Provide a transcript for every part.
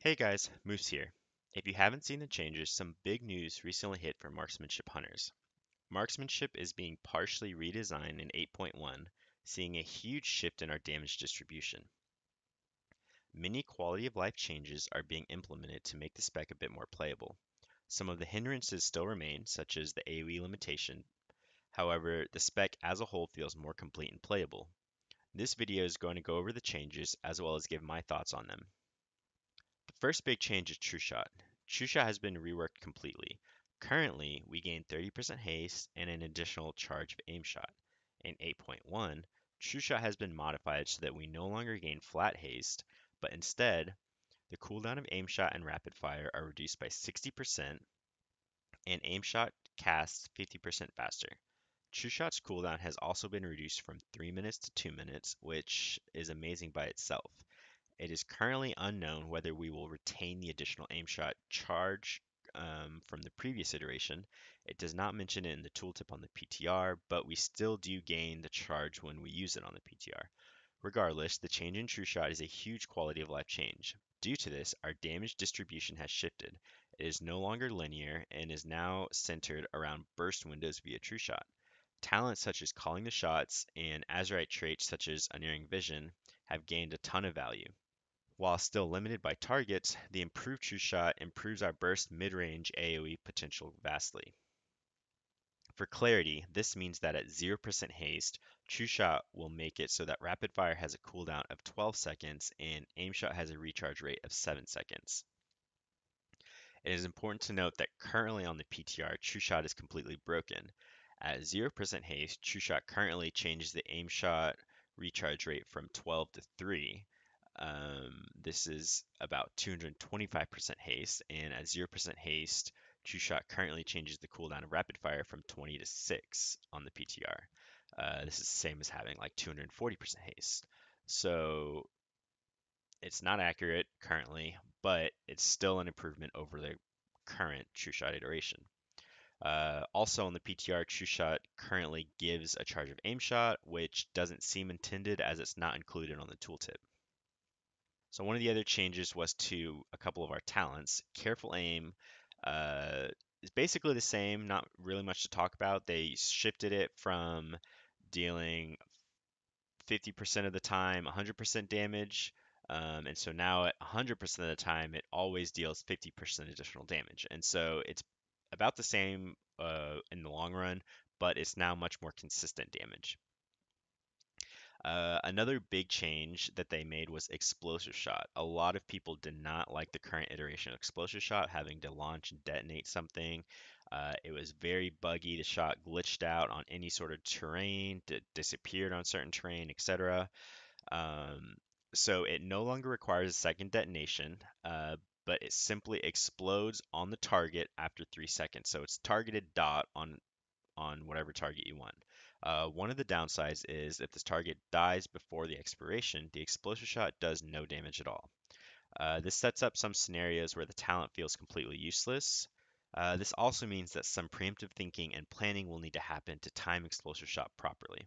Hey guys, Moofz here. If you haven't seen the changes, some big news recently hit for marksmanship hunters. Marksmanship is being partially redesigned in 8.1, seeing a huge shift in our damage distribution. Many quality of life changes are being implemented to make the spec a bit more playable. Some of the hindrances still remain, such as the AoE limitation. However, the spec as a whole feels more complete and playable. This video is going to go over the changes as well as give my thoughts on them. The first big change is True Shot. True Shot has been reworked completely. Currently, we gain 30% haste and an additional charge of aim shot. In 8.1, True Shot has been modified so that we no longer gain flat haste, but instead, the cooldown of aim shot and rapid fire are reduced by 60%, and aim shot casts 50% faster. True Shot's cooldown has also been reduced from 3 minutes to 2 minutes, which is amazing by itself. It is currently unknown whether we will retain the additional aim shot charge from the previous iteration. It does not mention it in the tooltip on the PTR, but we still do gain the charge when we use it on the PTR. Regardless, the change in True Shot is a huge quality of life change. Due to this, our damage distribution has shifted. It is no longer linear and is now centered around burst windows via True Shot. Talents such as calling the shots and Azerite traits such as Unerring Vision have gained a ton of value. While still limited by targets, the improved True Shot improves our burst mid-range AoE potential vastly. For clarity, this means that at 0% haste, True Shot will make it so that Rapid Fire has a cooldown of 12 seconds and Aim Shot has a recharge rate of 7 seconds. It is important to note that currently on the PTR, True Shot is completely broken. At 0% haste, True Shot currently changes the Aim Shot recharge rate from 12 to 3. This is about 225% haste, and at 0% haste, True Shot currently changes the cooldown of Rapid Fire from 20 to 6 on the PTR. This is the same as having like 240% haste. So it's not accurate currently, but it's still an improvement over the current True Shot iteration. Also on the PTR, True Shot currently gives a charge of aim shot, which doesn't seem intended as it's not included on the tooltip. So one of the other changes was to a couple of our talents. Careful aim uh, is basically the same, not really much to talk about. They shifted it from dealing 50% of the time 100% damage, and so now at 100% of the time it always deals 50% additional damage. And so it's about the same in the long run, but it's now much more consistent damage. Another big change that they made was Explosive Shot. A lot of people did not like the current iteration of Explosive Shot, having to launch and detonate something. It was very buggy. The shot glitched out on any sort of terrain, disappeared on certain terrain, etc. Um, so it no longer requires a second detonation, but it simply explodes on the target after 3 seconds. So it's targeted dot on whatever target you want. One of the downsides is if this target dies before the expiration, the explosive shot does no damage at all. This sets up some scenarios where the talent feels completely useless. This also means that some preemptive thinking and planning will need to happen to time explosive shot properly.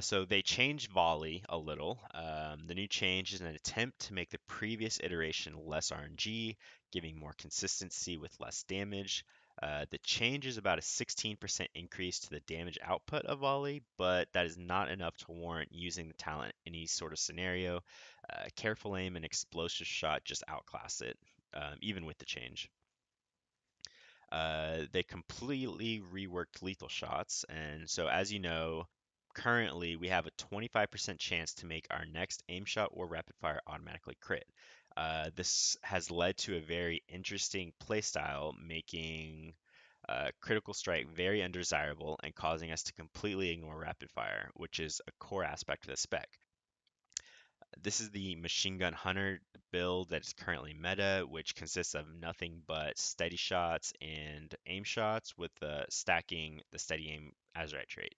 So they changed volley a little. The new change is an attempt to make the previous iteration less RNG, giving more consistency with less damage. The change is about a 16% increase to the damage output of volley, but that is not enough to warrant using the talent in any sort of scenario. Careful aim and explosive shot just outclass it, even with the change. They completely reworked lethal shots, and so as you know, currently we have a 25% chance to make our next aim shot or rapid fire automatically crit. This has led to a very interesting playstyle, making critical strike very undesirable and causing us to completely ignore rapid fire, which is a core aspect of the spec. This is the Machine Gun Hunter build that is currently meta, which consists of nothing but steady shots and aim shots with stacking the steady aim Azerite trait.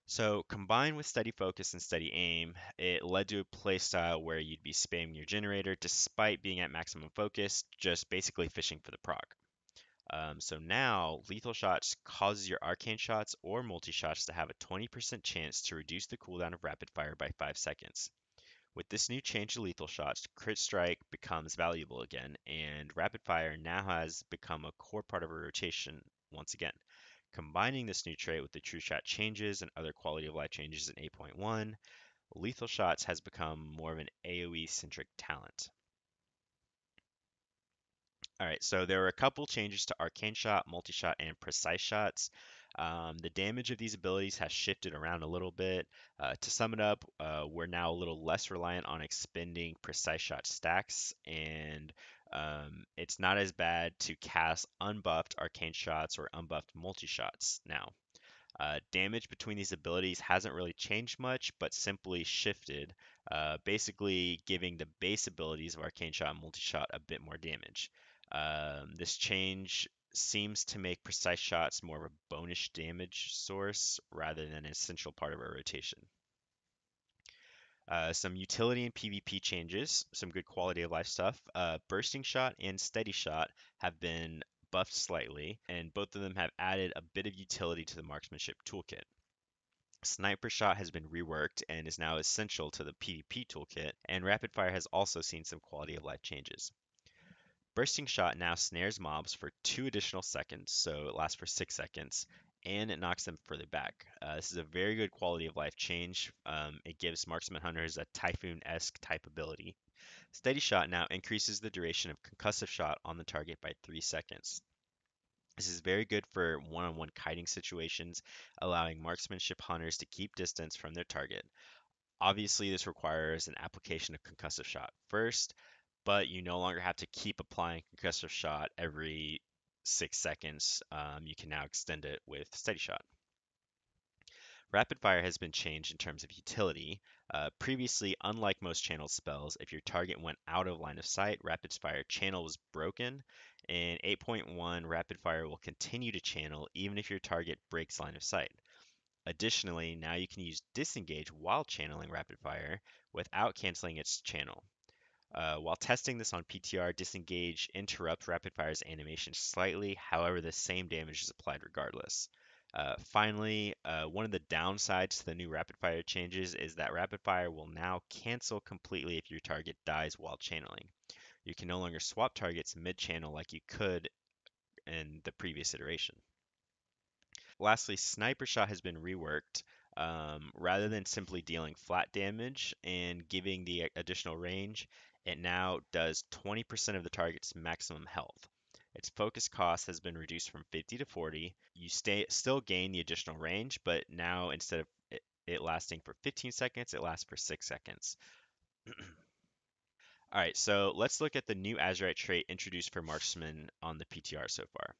So combined with steady focus and steady aim, it led to a playstyle where you'd be spamming your generator despite being at maximum focus, just basically fishing for the proc. So now, lethal shots causes your arcane shots or multi shots to have a 20% chance to reduce the cooldown of rapid fire by 5 seconds. With this new change to lethal shots, crit strike becomes valuable again, and rapid fire now has become a core part of our rotation once again. Combining this new trait with the true shot changes and other quality of life changes in 8.1, lethal shots has become more of an AoE centric talent. All right, so there are a couple changes to Arcane Shot, Multi-Shot, and Precise Shots. The damage of these abilities has shifted around a little bit. To sum it up, we're now a little less reliant on expending Precise Shot stacks, and it's not as bad to cast unbuffed Arcane Shots or unbuffed Multi-Shots now. Damage between these abilities hasn't really changed much, but simply shifted, basically giving the base abilities of Arcane Shot and Multi-Shot a bit more damage. This change seems to make precise shots more of a bonus damage source rather than an essential part of our rotation. Some utility and PvP changes, some good quality of life stuff. Bursting Shot and Steady Shot have been buffed slightly, and both of them have added a bit of utility to the marksmanship toolkit. Sniper Shot has been reworked and is now essential to the PvP toolkit, and Rapid Fire has also seen some quality of life changes. Bursting Shot now snares mobs for 2 additional seconds, so it lasts for 6 seconds, and it knocks them further back. This is a very good quality of life change. It gives Marksman Hunters a Typhoon-esque type ability. Steady Shot now increases the duration of concussive shot on the target by 3 seconds. This is very good for one-on-one kiting situations, allowing marksmanship hunters to keep distance from their target. Obviously, this requires an application of concussive shot first, but you no longer have to keep applying concussive shot every 6 seconds. You can now extend it with steady shot. Rapid fire has been changed in terms of utility. Previously, unlike most channel spells, if your target went out of line of sight, rapid fire channel was broken. In 8.1, rapid fire will continue to channel even if your target breaks line of sight. Additionally, now you can use disengage while channeling rapid fire without canceling its channel. While testing this on PTR, disengage interrupts rapid fire's animation slightly, however, the same damage is applied regardless. Finally, one of the downsides to the new rapid fire changes is that rapid fire will now cancel completely if your target dies while channeling. You can no longer swap targets mid-channel like you could in the previous iteration. Lastly, Sniper Shot has been reworked. Rather than simply dealing flat damage and giving the additional range, it now does 20% of the target's maximum health. Its focus cost has been reduced from 50 to 40. You still gain the additional range, but now instead of it lasting for 15 seconds, it lasts for 6 seconds. All right, so let's look at the new Azerite trait introduced for Marksman on the PTR so far.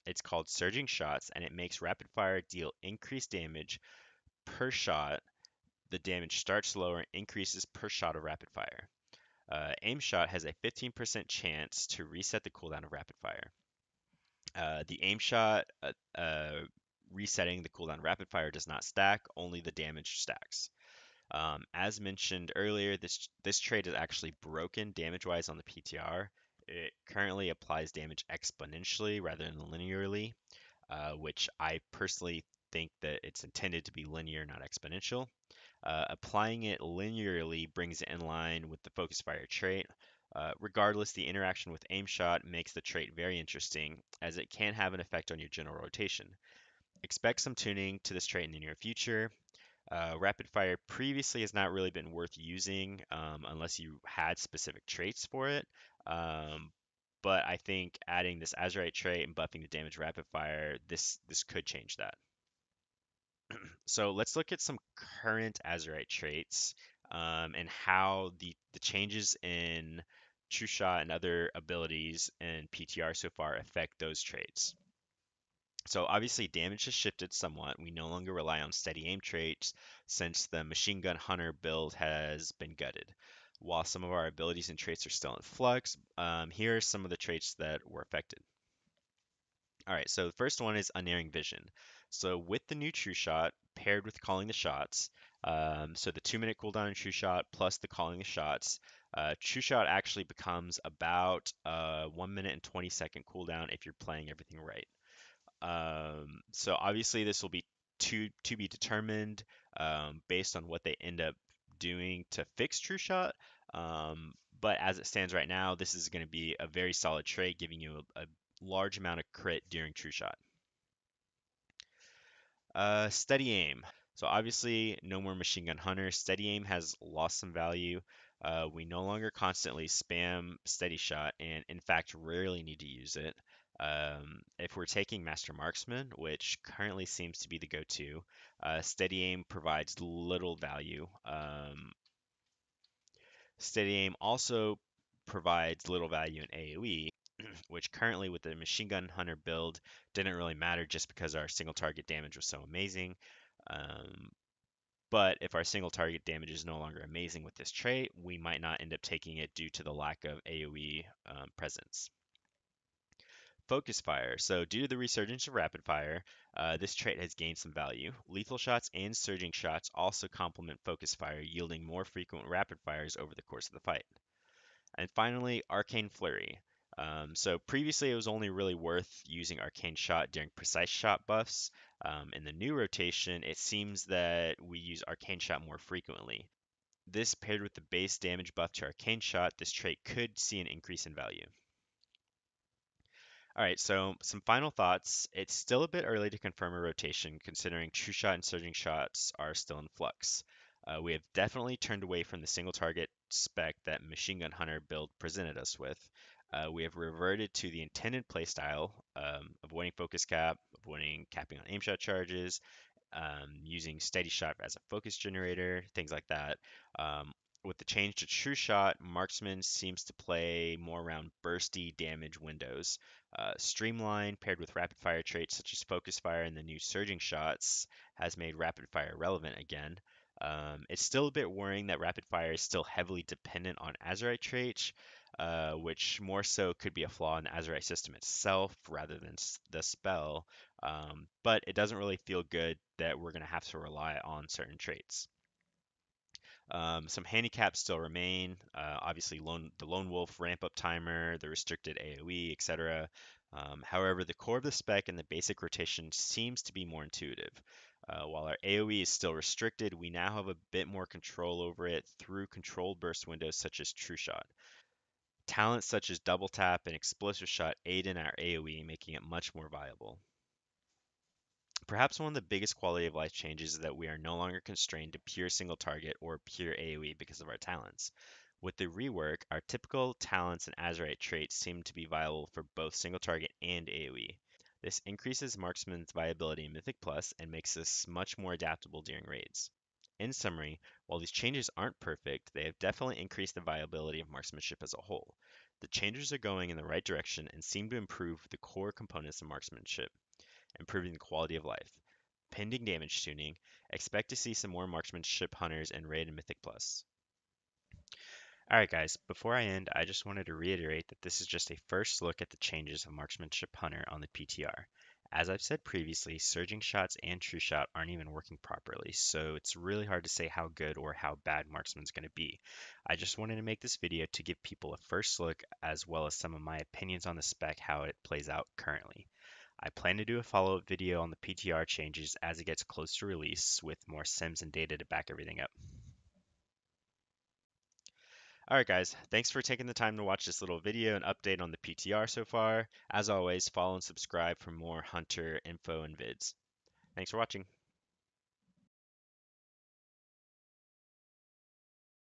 It's called Surging Shots, and it makes rapid fire deal increased damage per shot. The damage starts lower and increases per shot of rapid fire. Aim Shot has a 15% chance to reset the cooldown of rapid fire. The Aim Shot resetting the cooldown of rapid fire does not stack, only the damage stacks. As mentioned earlier, this trait is actually broken damage-wise on the PTR. It currently applies damage exponentially rather than linearly, which I personally think that it's intended to be linear, not exponential. Applying it linearly brings it in line with the focus fire trait. Regardless, the interaction with aim shot makes the trait very interesting, as it can have an effect on your general rotation. Expect some tuning to this trait in the near future. Rapid fire previously has not really been worth using unless you had specific traits for it. Um, but I think adding this Azerite trait and buffing the damage rapid fire, this could change that. So let's look at some current Azerite traits and how the changes in True Shot and other abilities in PTR so far affect those traits. So obviously damage has shifted somewhat. We no longer rely on steady aim traits since the Machine Gun Hunter build has been gutted. While some of our abilities and traits are still in flux, here are some of the traits that were affected. All right, so the first one is unerring vision. So with the new True Shot paired with calling the shots, so the 2-minute cooldown in True Shot plus the calling the shots, True Shot actually becomes about 1 minute and 20-second cooldown if you're playing everything right. So obviously this will be to be determined based on what they end up doing to fix True Shot. But as it stands right now, this is going to be a very solid trait, giving you a large amount of crit during True Shot. Steady aim. So obviously, no more Machine Gun Hunter. Steady aim has lost some value. We no longer constantly spam steady shot, and in fact, rarely need to use it. If we're taking Master Marksman, which currently seems to be the go-to, steady aim provides little value. Steady aim also provides little value in AoE, which currently with the Machine Gun Hunter build didn't really matter just because our single target damage was so amazing. Um, but if our single target damage is no longer amazing with this trait, we might not end up taking it due to the lack of AoE presence. Focus fire. So due to the resurgence of rapid fire, this trait has gained some value. Lethal shots and surging shots also complement focus fire, yielding more frequent rapid fires over the course of the fight. And finally, Arcane Flurry. So previously it was only really worth using Arcane Shot during precise shot buffs. In the new rotation, it seems that we use Arcane Shot more frequently. This paired with the base damage buff to Arcane Shot, this trait could see an increase in value. All right, so some final thoughts. It's still a bit early to confirm a rotation, considering True Shot and Surging Shots are still in flux. We have definitely turned away from the single target spec that Machine Gun Hunter build presented us with. We have reverted to the intended playstyle, avoiding focus cap, avoiding capping on aim shot charges, using steady shot as a focus generator, things like that. Um, with the change to true shot, marksman seems to play more around bursty damage windows. Streamline paired with rapid fire traits such as focus fire and the new surging shots has made rapid fire relevant again. It's still a bit worrying that rapid fire is still heavily dependent on Azerite traits, which more so could be a flaw in the Azerite system itself rather than the spell. But it doesn't really feel good that we're going to have to rely on certain traits. Some handicaps still remain. Obviously, the lone wolf ramp up timer, the restricted AoE, etc. However, the core of the spec and the basic rotation seems to be more intuitive. While our AoE is still restricted, we now have a bit more control over it through controlled burst windows such as True Shot. Talents such as Double Tap and Explosive Shot aid in our AoE, making it much more viable. Perhaps one of the biggest quality of life changes is that we are no longer constrained to pure single target or pure AoE because of our talents. With the rework, our typical talents and Azerite traits seem to be viable for both single target and AoE. This increases Marksman's viability in Mythic Plus and makes us much more adaptable during raids. In summary, while these changes aren't perfect, they have definitely increased the viability of marksmanship as a whole. The changes are going in the right direction and seem to improve the core components of marksmanship, improving the quality of life. Pending damage tuning, expect to see some more marksmanship hunters in Raid and Mythic Plus. Alright guys, before I end, I just wanted to reiterate that this is just a first look at the changes of Marksmanship Hunter on the PTR. As I've said previously, surging shots and true shot aren't even working properly, so it's really hard to say how good or how bad Marksman's going to be. I just wanted to make this video to give people a first look as well as some of my opinions on the spec, how it plays out currently. I plan to do a follow-up video on the PTR changes as it gets close to release with more sims and data to back everything up. Alright guys, thanks for taking the time to watch this little video and update on the PTR so far. As always, follow and subscribe for more Hunter info and vids. Thanks for watching.